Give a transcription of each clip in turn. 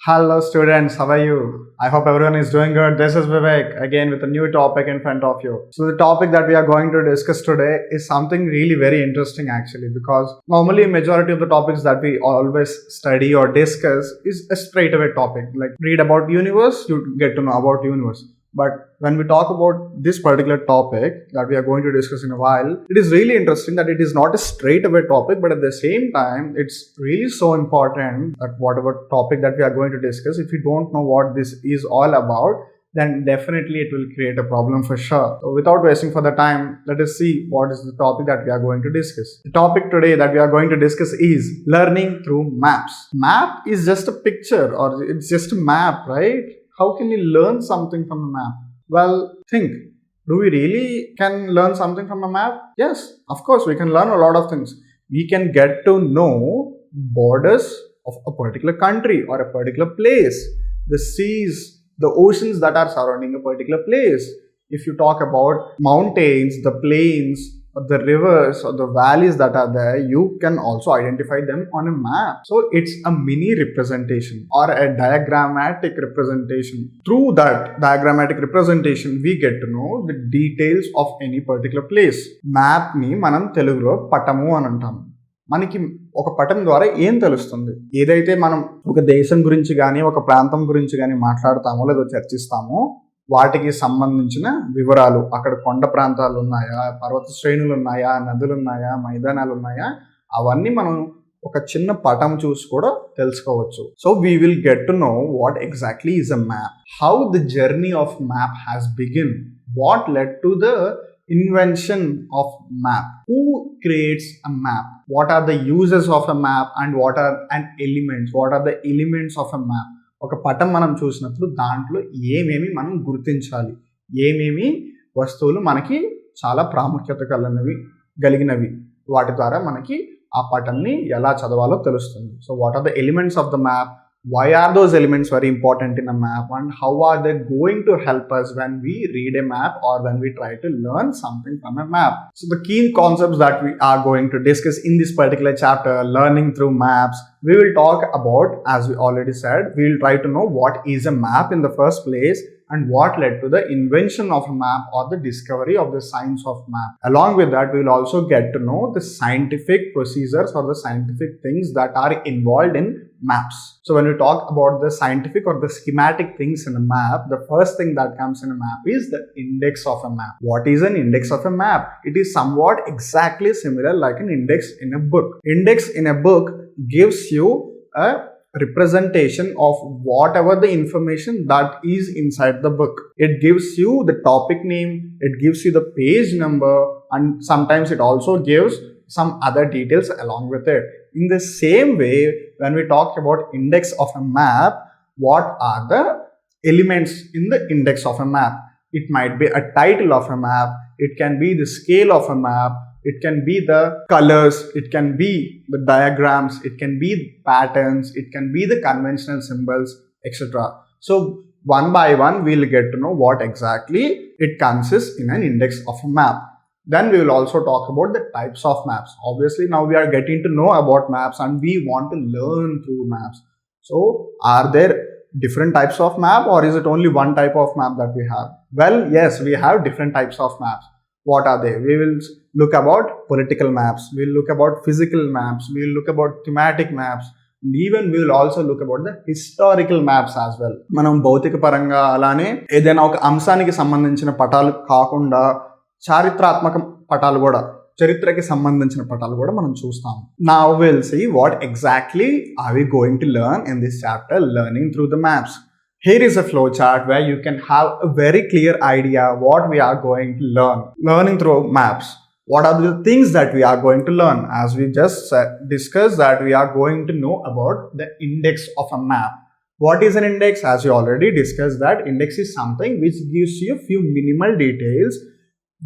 Hello students, how are you? I hope everyone is doing good. This is Vivek again with a new topic in front of you. So the topic that we are going to discuss today is something really very interesting actually, because normally majority of the topics that we always study or discuss is a straight away topic. Like read about universe, you get to know about universe. But when we talk about this particular topic that we are going to discuss in a while, it is really interesting that it is not a straight away topic, but at the same time, it's really so important that whatever topic that we are going to discuss, if you don't know what this is all about, then definitely it will create a problem for sure. So without wasting further time, let us see what is the topic that we are going to discuss. The topic today that we are going to discuss is learning through maps. Map is just a picture or it's just a map, right? How can we learn something from a map? Well, think. Do we really can learn something from a map? Yes, of course, we can learn a lot of things. We can get to know borders of a particular country or a particular place, the seas, the oceans that are surrounding a particular place. If you talk about mountains, the plains, or the rivers or the valleys that are there, you can also identify them on a map. So it's a mini representation or a diagrammatic representation. Through that diagrammatic representation, we get to know the details of any particular place. Map ni manam telugulo patamu అని అంటాం. మనకి ఒక పటం ద్వారా ఏం తెలుస్తుంది? ఏదైతే మనం ఒక దేశం గురించి కానీ ఒక ప్రాంతం గురించి కానీ మాట్లాడతామో లేదా చర్చిస్తామో వాటికి సంబంధించిన వివరాలు, అక్కడ కొండ ప్రాంతాలు ఉన్నాయా, పర్వత శ్రేణులు ఉన్నాయా, నదులు ఉన్నాయా, మైదానాలు ఉన్నాయా, అవన్నీ మనం ఒక చిన్న పటం చూసి కూడా తెలుసుకోవచ్చు. So we will get to know what exactly is a map, how the journey of map has begin, what led to the invention of map, who creates a map, what are the uses of a map, and what are the elements of a map. ఒక పటం మనం చూసినప్పుడు దాంట్లో ఏమేమి మనం గుర్తించాలి, ఏమేమి వస్తువులు మనకి చాలా ప్రాముఖ్యత కలిగినవి, వాటి ద్వారా మనకి ఆ పటంని ఎలా చదవాలో తెలుస్తుంది. So what are the elements of the map, why are those elements very important in a map, and how are they going to help us when we read a map or when we try to learn something from a map. So the key concepts that we are going to discuss in this particular chapter, learning through maps, we will talk about, as we already said, we will try to know what is a map in the first place and what led to the invention of a map or the discovery of the science of map. Along with that, we will also get to know the scientific procedures or the scientific things that are involved in maps. So when we talk about the scientific or the schematic things in a map, the first thing that comes in a map is the index of a map. What is an index of a map? It is somewhat exactly similar like an index in a book. Index in a book gives you a representation of whatever the information that is inside the book. It gives you the topic name, it gives you the page number, and sometimes it also gives some other details along with it. In the same way, when we talk about index of a map, what are the elements in the index of a map? It might be a title of a map, it can be the scale of a map, it can be the colors, it can be the diagrams, it can be patterns, it can be the conventional symbols, etc. So one by one we'll get to know what exactly it consists in an index of a map. Then we will also talk about the types of maps. Obviously now we are getting to know about maps and we want to learn through maps. So are there different types of map or is it only one type of map that we have? Well, yes, we have different types of maps. What are they? We will look about political maps, we will look about physical maps, we will look about thematic maps, and even we will also look about the historical maps as well. మనం భౌతిక పరంగా అలానే ఏదైనా ఒక అంశానికి సంబంధించిన పటాలు కాకుండా చారిత్రాత్మక పటాలు కూడా, చరిత్రకి సంబంధించిన పటాలు కూడా మనం చూస్తాం. Now we'll see what exactly are we going to learn in this chapter, learning through the maps. Here is a flow chart where you can have a very clear idea what we are going to learn. Learning through maps. What are the things that we are going to learn? As we just discussed that we are going to know about the index of a map. What is an index? As we already discussed that index is something which gives you a few minimal details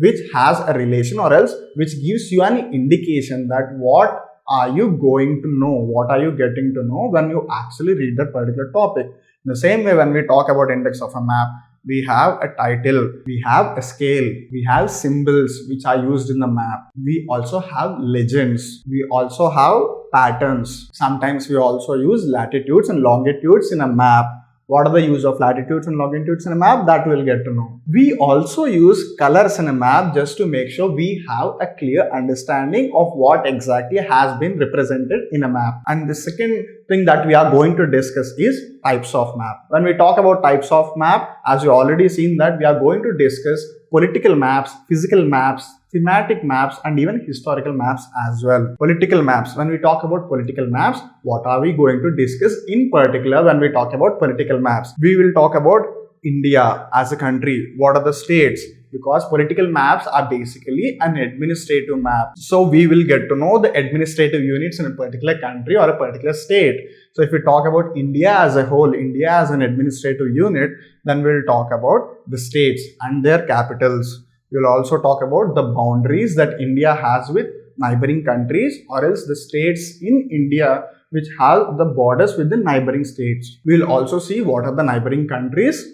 which has a relation or else which gives you an indication that what are you going to know, what are you getting to know when you actually read that particular topic. In the same way, when we talk about index of a map, We have a title, we have a scale, we have symbols which are used in the map. We also have legends, we also have patterns. Sometimes we also use latitudes and longitudes in a map. What are the use of latitudes and longitudes in a map? That we'll get to know. We also use colors in a map just to make sure we have a clear understanding of what exactly has been represented in a map. And the second thing that we are going to discuss is types of map. When we talk about types of map, as you already seen that we are going to discuss political maps, physical maps, thematic maps, and even historical maps as well. Political maps. When we talk about political maps, what are we going to discuss in particular when we talk about political maps? We will talk about India as a country. What are the states? Because political maps are basically an administrative map. So we will get to know the administrative units in a particular country or a particular state. So if we talk about India as a whole, India as an administrative unit, then we'll talk about the states and their capitals. We'll also talk about the boundaries that India has with neighboring countries, or else the states in India which have the borders with the neighboring states. We'll also see what are the neighboring countries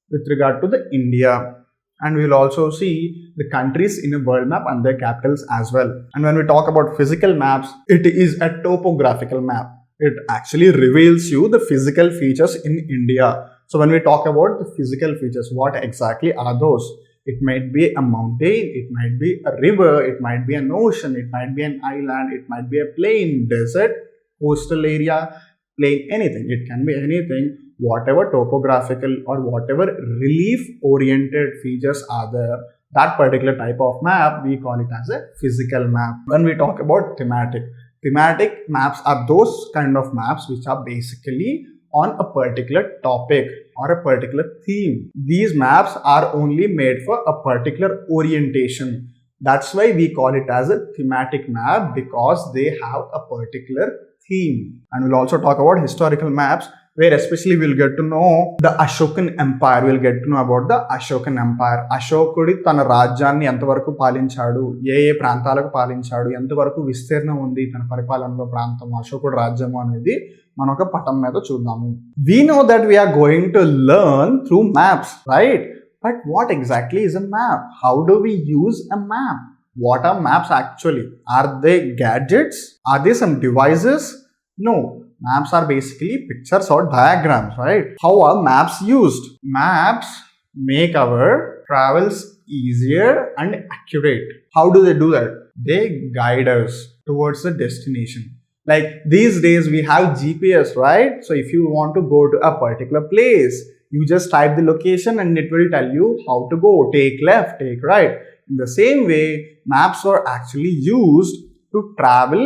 with regard to the India. And we will also see the countries in a world map and their capitals as well. And when we talk about physical maps, it is a topographical map. It actually reveals you the physical features in India. So when we talk about the physical features, what exactly are those? It might be a mountain, it might be a river, it might be an ocean, it might be an island, it might be a plain, desert, coastal area, plain, anything. It can be anything. Whatever topographical or whatever relief oriented features are there, that particular type of map, we call it as a physical map. When we talk about thematic maps are those kind of maps which are basically on a particular topic or a particular theme. These maps are only made for a particular orientation. That's why we call it as a thematic map, because they have a particular theme. And we'll also talk about historical maps, where especially we'll get to know the Ashokan Empire. We'll get to know about the Ashokan Empire. అశోకుడి తన రాజ్యాన్ని ఎంతవరకు పాలించాడు, ఏ ప్రాంతాలకు పాలించాడు, ఎంతవరకు విస్తీర్ణం ఉంది తన పరిపాలనలో ప్రాంతం, అశోకుడి రాజ్యము అనేది మనం ఒక పటం మీద చూద్దాము. We know that we are going to learn through maps, right? But what exactly is a map? How do we use a map? What are maps actually? Are they gadgets? Are they some devices? No. Maps are basically pictures or diagrams, right? How are maps used? Maps make our travels easier and accurate. How do they do that? They guide us towards the destination. Like these days we have GPS, right? So if you want to go to a particular place, you just type the location and it will tell you how to go. Take left, take right. In the same way, maps are actually used to travel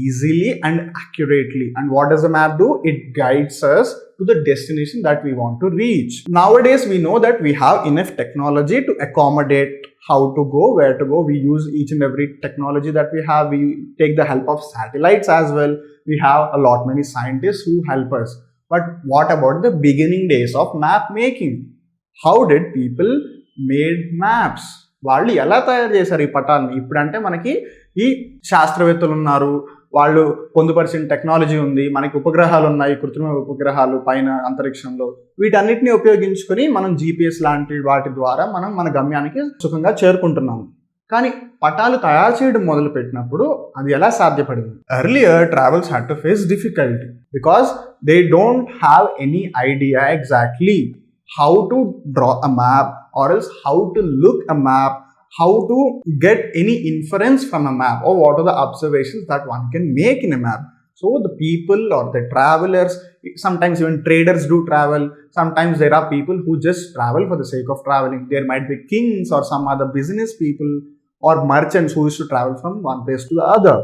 easily and accurately. And what does the map do? It guides us to the destination that we want to reach. Nowadays we know that we have enough technology to accommodate how to go, where to go. We use each and every technology that we have. We take the help of satellites as well. We have a lot many scientists who help us. But what about the beginning days of map making? How did people made maps? వాళ్ళు ఎలా తయారు చేశారు ఈ పటాన్ని? ఇప్పుడంటే మనకి ఈ శాస్త్రవేత్తలు ఉన్నారు, వాళ్ళు పొందుపరిచిన టెక్నాలజీ ఉంది, మనకి ఉపగ్రహాలు ఉన్నాయి, కృత్రిమ ఉపగ్రహాలు పైన అంతరిక్షంలో. వీటన్నిటిని ఉపయోగించుకొని మనం జీపీఎస్ లాంటి వాటి ద్వారా మనం మన గమ్యానికి సుఖంగా చేరుకుంటున్నాము. కానీ పటాలు తయారు చేయడం మొదలు పెట్టినప్పుడు అది ఎలా సాధ్యపడింది? Earlier travels had to face difficulty because they don't have any idea exactly how to draw a map, or else how to look a map, how to get any inference from a map, or what are the observations that one can make in a map. So the people or the travelers, sometimes even traders do travel, sometimes there are people who just travel for the sake of traveling. There might be kings or some other business people or merchants who used to travel from one place to the other.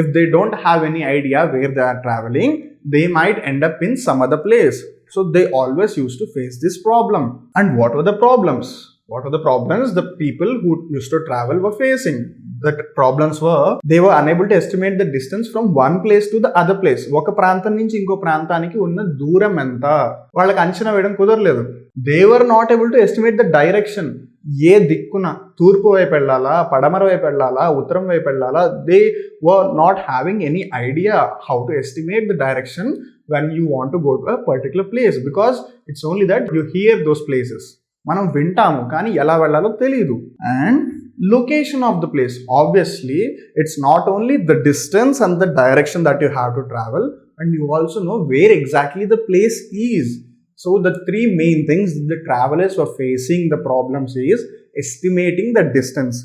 If they don't have any idea where they are traveling, they might end up in some other place. So they always used to face this problem. And what were the problems? What were the problems the people who used to travel were facing? The problems were, they were unable to estimate the distance from one place to the other place. ఒక ప్రాంతం నుంచి ఇంకో ప్రాంతానికి ఉన్న దూరం ఎంత వాళ్ళకి అంచనా వేయడం కుదరలేదు. They were not able to estimate the direction. ఏ దిక్కున, తూర్పు వైపు వెళ్ళాలా, పడమర వైపు వెళ్ళాలా, ఉత్తరం వైపు వెళ్ళాలా? They were not having any idea how to estimate the direction when you want to go to a particular place, because it's only that you hear those places. మనం వింటాము కానీ ఎలా వెళ్ళాలో తెలియదు. And location of the place, obviously it's not only the distance and the direction that you have to travel, and you also know where exactly the place is. So the three main things the travelers were facing the problems is estimating the distance,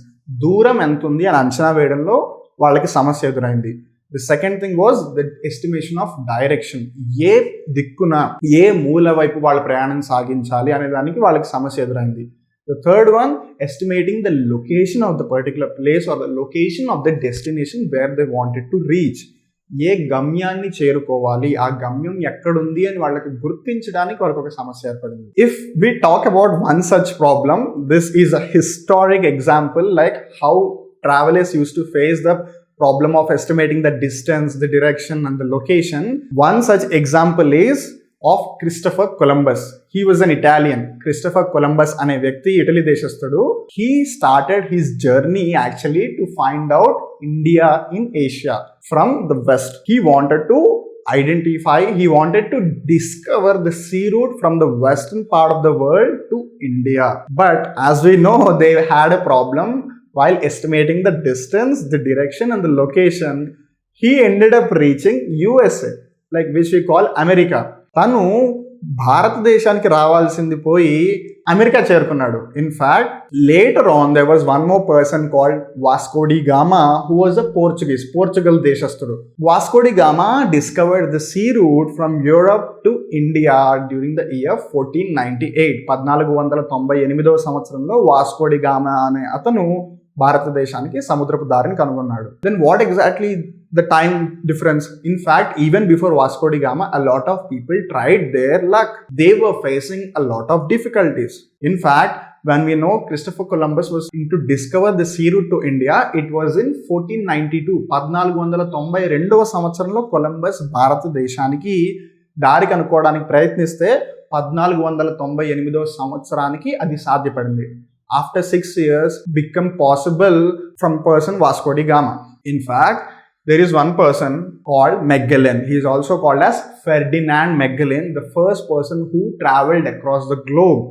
దూరం ఎంత ఉంది అని అంచనా వేయడంలో వాళ్ళకి సమస్య ఎదురైంది. The second thing was the estimation of direction, ఏ దిక్కున ఏ మూల వైపు వాళ్ళ ప్రయాణం సాగించాలి అనే దానికి వాళ్ళకి సమస్య ఎదురైంది. The third one, estimating the location of the particular place or the location of the destination where they wanted to reach. ఏ గమ్యాన్ని చేరుకోవాలి, ఆ గమ్యం ఎక్కడుంది అని వాళ్ళకి గుర్తించడానికి వాళ్ళకి ఒక సమస్య ఏర్పడింది. If we talk about one such problem, this is a historic example like how travelers used to face the problem of estimating the distance, the direction and the location. One such example is of Christopher Columbus. He was an Italian. Christopher Columbus అనే వ్యక్తి Italy దేశస్థుడు. He started his journey actually to find out India in Asia from the west. He wanted to discover the sea route from the western part of the world to India. But as we know, they had a problem while estimating the distance, the direction and the location. He ended up reaching USA, like which we call America. తను భారతదేశానికి రావాల్సింది పోయి America చేరుకున్నాడు. In fact later on there was one more person called Vasco da Gama who was a Portugal దేశస్థుడు. Vasco da Gama discovered the sea route from Europe to India during the year 1498. 1498వ సంవత్సరంలో Vasco da gamma అనే అతను భారతదేశానికి సముద్రపు దారిని కనుగొన్నాడు. Then what exactly the time difference? In fact, even before Vasco da Gama, a lot of people tried their luck. They were facing a lot of difficulties. In fact, when we know Christopher Columbus was to discover the sea route to India, it was in 1492. 1492వ సంవత్సరంలో Columbus భారతదేశానికి దారి కనుక్కోవడానికి ప్రయత్నిస్తే 1498వ సంవత్సరానికి అది సాధ్యపడింది. After 6 years become possible from person Vasco da Gama. In fact, there is one person called Magellan. He is also called as Ferdinand Magellan, the first person who traveled across the globe.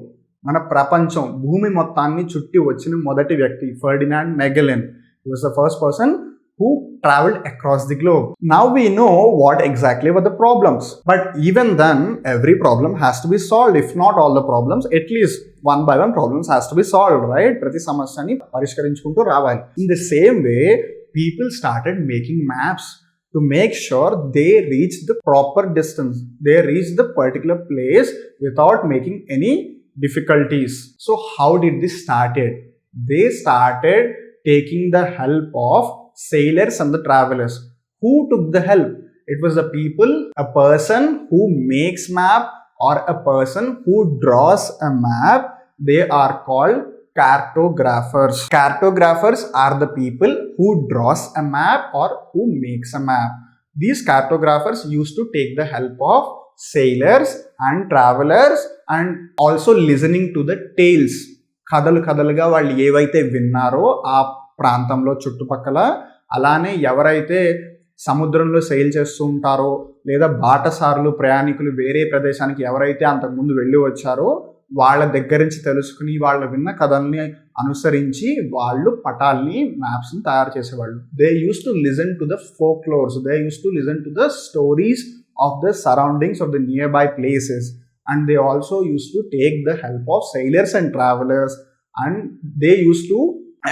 మన ప్రపంచం భూమి మొత్తాన్ని చుట్టి వచ్చిన మొదటి వ్యక్తి Ferdinand మెగెలెన్. He was the first person who traveled across the globe. Now we know what exactly were the problems. But even then, every problem has to be solved. If not all the problems, at least one by one problems has to be solved, right? ప్రతి సమస్యని పరిష్కరించుకుంటూ రావాలి. In the same way, people started making maps to make sure they reach the proper distance. They reach the particular place without making any difficulties. So how did this started? They started taking the help of sailors and the travelers. Who took the help? It was the people, a person who makes map or a person who draws a map. They are called cartographers. Cartographers are the people who draws a map or who makes a map. These cartographers used to take the help of sailors and travelers and also listening to the tales. కథలుగా వాళ్ళు ఏవైతే విన్నారో ఆ ప్రాంతంలో చుట్టుపక్కల, అలానే ఎవరైతే సముద్రంలో సెయిల్ చేస్తూ ఉంటారో లేదా బాటసారులు ప్రయాణికులు వేరే ప్రదేశానికి ఎవరైతే అంతకుముందు వెళ్ళి వచ్చారో వాళ్ళ దగ్గర నుంచి తెలుసుకుని వాళ్ళు విన్న కథల్ని అనుసరించి వాళ్ళు పటాల్ని మ్యాప్స్ని తయారు చేసేవాళ్ళు. They use to listen to the folklores, they use to listen to the stories of the surroundings of the nearby places, and they also use to take the help of sailors and travelers, and they used to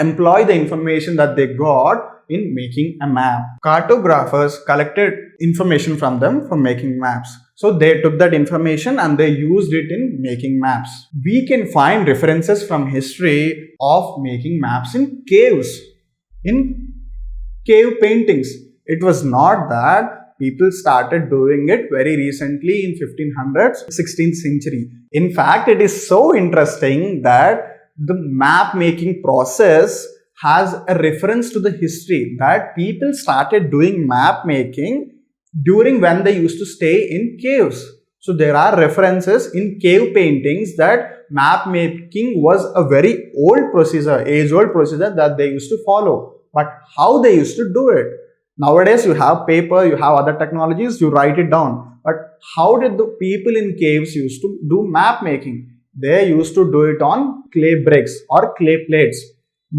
employ the information that they got in making a map. Cartographers collected information from them for making maps. So they took that information and they used it in making maps. We can find references from history of making maps in caves, in cave paintings. It was not that people started doing it very recently in 1500s, 16th century. In fact, it is so interesting that the map making process has a reference to the history, that people started doing map making during when they used to stay in caves. So there are references in cave paintings that map making was a very old procedure, age-old procedure that they used to follow. But how they used to do it? Nowadays you have paper, you have other technologies, you write it down. But how did the people in caves used to do map making? They used to do it on clay bricks or clay plates.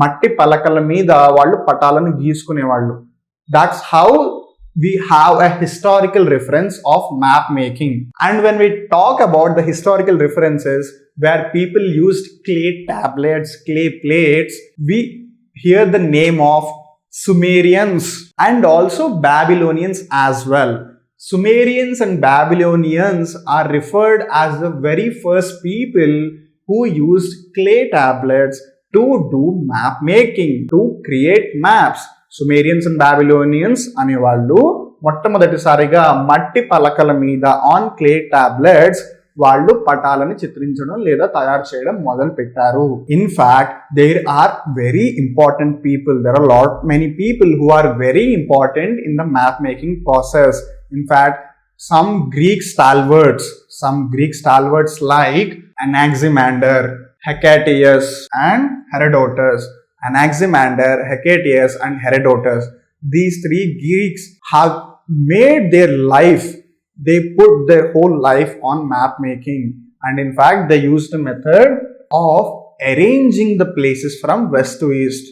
మట్టి పలకల మీద వాళ్ళు పటాలను గీసుకునేవాళ్ళు. That's how we have a historical reference of map making. And when we talk about the historical references where people used clay tablets, clay plates, we hear the name of Sumerians and also Babylonians as well. Sumerians and Babylonians are referred as the very first people who used clay tablets to do map making, to create maps. Sumerians and Babylonians అనేవాళ్ళు మొట్టమొదటిసారిగా మట్టి పలకల మీద on clay tablets వాళ్ళు పటాలను చిత్రించడం లేదా తయారు చేయడం మొదలు పెట్టారు. In fact there are very important people, there are lot many people who are very important in the map making process. In fact some Greek stalwarts like Anaximander, Hecataeus and Herodotus. Anaximander, Hecataeus and Herodotus, these three Greeks have made their life, they put their whole life on map making, and in fact they used the method of arranging the places from west to east.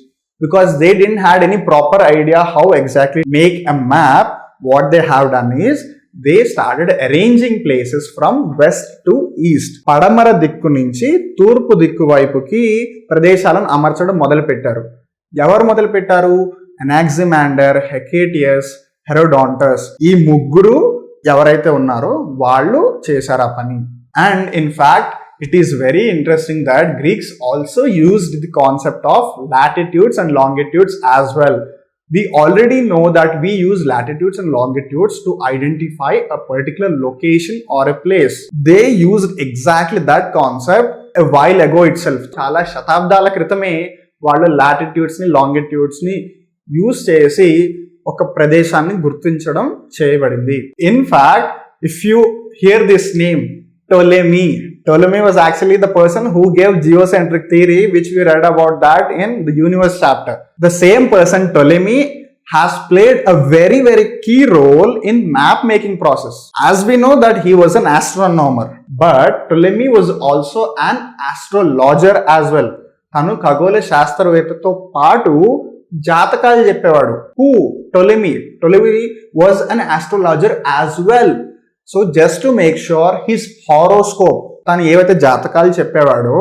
Because they didn't had any proper idea how exactly make a map, what they have done is they started arranging places from west to east. పడమర దిక్కు నుంచి తూర్పు దిక్కు వైపుకి ప్రదేశాలను అమర్చడం మొదలు పెట్టారు. ఎవరు మొదలు పెట్టారు? Anaximander, Hecataeus, Herodotus. ఈ ముగ్గురు ఎవరైతే ఉన్నారో వాళ్ళు చేశారు ఆ పని. And in fact it is very interesting that Greeks also used the concept of latitudes and longitudes as well. We already know that we use latitudes and longitudes to identify a particular location or a place. They used exactly that concept a while ago itself. చాలా శతాబ్దాల క్రితమే వాళ్ళు latitudes ని longitudes ని use చేసి ఒక ప్రదేశాన్ని గుర్తించడం చేయబడింది. In fact, if you hear this name Ptolemy was actually the person who gave geocentric theory, which we read about that in the universe chapter. The same person, Ptolemy, has played a very key role in map making process. As we know that he was an astronomer, but Ptolemy was also an astrologer as well. తను ఖగోళ శాస్త్రవేత్తతో పాటు జాతకాలు చెప్పేవాడు. Who? Ptolemy was an astrologer as well. So just to make sure his horoscope, తను ఏవైతే జాతకాలు చెప్పేవాడో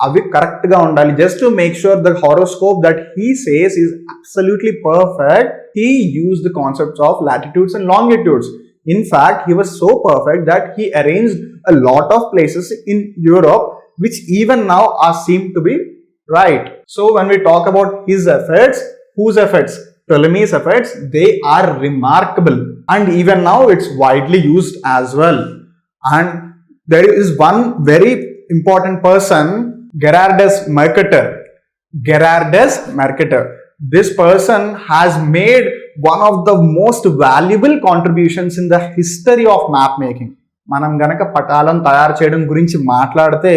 అవి correct గా ఉండాలి, just to make sure the horoscope that he says is absolutely perfect, he used the concepts of latitudes and longitudes. In fact, he was so perfect that he arranged a lot of places in Europe which even now are seen to be right. So when we talk about his efforts, whose efforts? Ptolemy's efforts, they are remarkable and even now it's widely used as well. And there is one very important person, Gerardus Mercator. This person has made one of the most valuable contributions in the history of map making. మనం గనక పటాలను తయారు చేయడం గురించి మాట్లాడితే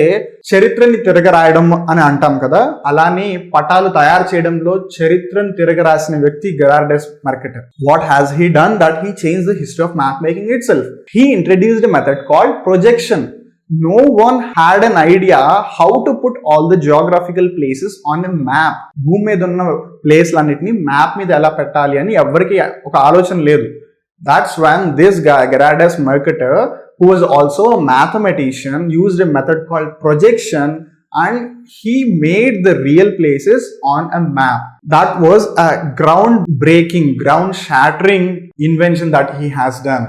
చరిత్రని తిరగరాయడం అని అంటాం కదా, అలానే పటాలు తయారు చేయడంలో చరిత్రను తిరగరాసిన వ్యక్తి Gerardus Mercator. What has he done? That he changed the history of map making itself. He introduced a method called projection. No one had an idea how to put all the geographical places on a map. భూమి మీద ఉన్న ప్లేస్లన్నిటిని map మీద ఎలా పెట్టాలి అని ఎవరికి ఒక ఆలోచన లేదు. That's when this guy Gerardus Mercator, who was also a mathematician, used a method called projection and he made the real places on a map. That was a ground-shattering invention that he has done.